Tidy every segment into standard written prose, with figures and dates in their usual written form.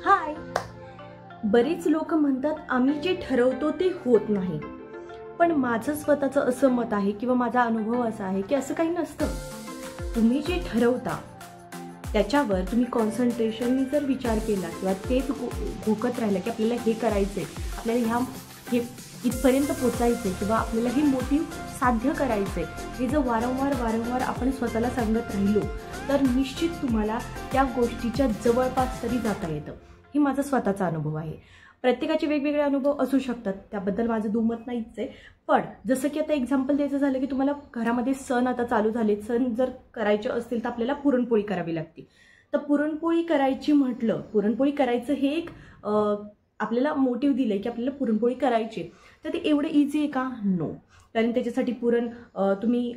हाय. बरेच लोक म्हणतात आम्ही जे ठरवतो ते होत नाही, पण माझं स्वतःचं असं मत आहे किंवा माझा अनुभव असा आहे की असं काही नसतं. तुम्ही जे ठरवता त्याच्यावर तुम्ही कॉन्सन्ट्रेशननी जर विचार केला किंवा तेच घोकत राहिलं की आपल्याला हे करायचंय, आपल्याला हे इथपर्यंत पोचायचंय किंवा आपल्याला हे मोटिव्ह साध्य करायचंय, हे जर वारंवार आपण स्वतःला सांगत राहिलो तर निश्चित तुम्हाला त्या गोष्टीच्या जवळपास तरी जाता येतं. ही माझा स्वतःचा अनुभव आहे. प्रत्येकाचे वेगवेगळे अनुभव असू शकतात, त्याबद्दल माझं दुमत नाहीच आहे. पण जसं की आता एक्झाम्पल द्यायचं झालं की तुम्हाला घरामध्ये सण आता चालू झाले, सण जर करायचे असतील तर आपल्याला पुरणपोळी करावी लागते. तर पुरणपोळी करायची म्हटलं, पुरणपोळी करायचं हे एक आपल्याला मोटिव्ह दिलंय की आपल्याला पुरणपोळी करायची, तर ते एवढं इझी आहे का? नो. कारण त्याच्यासाठी पुरण तुम्ही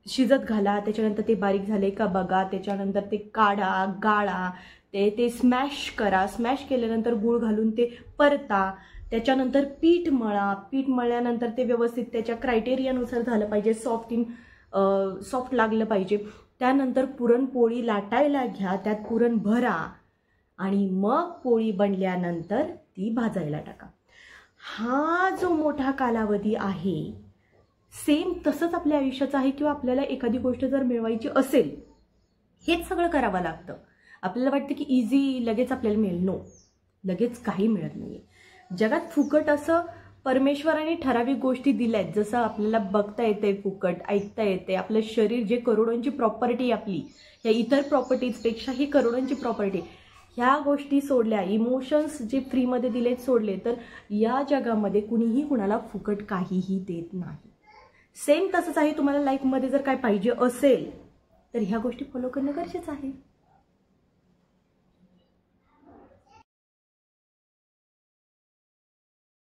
शिजत घाला, त्याच्यानंतर ते बारीक झाले का बघा, त्याच्यानंतर ते काढा, गाळा, ते स्मॅश करा, स्मॅश केल्यानंतर गूळ घालून ते परता, त्याच्यानंतर पीठ मळा, पीठ मळल्यानंतर ते व्यवस्थित त्याच्या क्रायटेरियानुसार झालं पाहिजे, सॉफ्ट लागलं पाहिजे. त्यानंतर पुरणपोळी लाटायला घ्या, त्यात पुरण भरा आणि मग पोळी बनल्यानंतर ती भाजायला टाका. हा जो मोठा कालावधी आहे, सेम तसंच आपल्या आयुष्याचं आहे. किंवा आपल्याला एखादी गोष्ट जर मिळवायची असेल, हेच सगळं करावं लागतं. आपल्याला वाटतं की इझी लगेच आपल्याला मिळेल. नो, लगेच काही मिळत नाही. जगात फुकट असं परमेश्वराने ठराविक गोष्टी दिल्यात. जसं आपल्याला बघता येते फुकट, ऐकता येते. आपलं शरीर जे करोडोंची प्रॉपर्टी आपली, या इतर प्रॉपर्टीजपेक्षा ही करोडोंची प्रॉपर्टी, ह्या गोष्टी सोडल्या, इमोशन्स जे फ्रीमध्ये दिलेत सोडले, तर या जगामध्ये कुणीही कुणाला फुकट काहीही देत नाही. सेम तसंच आहे. तुम्हाला लाईफमध्ये जर काय पाहिजे असेल तर ह्या गोष्टी फॉलो करणं गरजेचं आहे.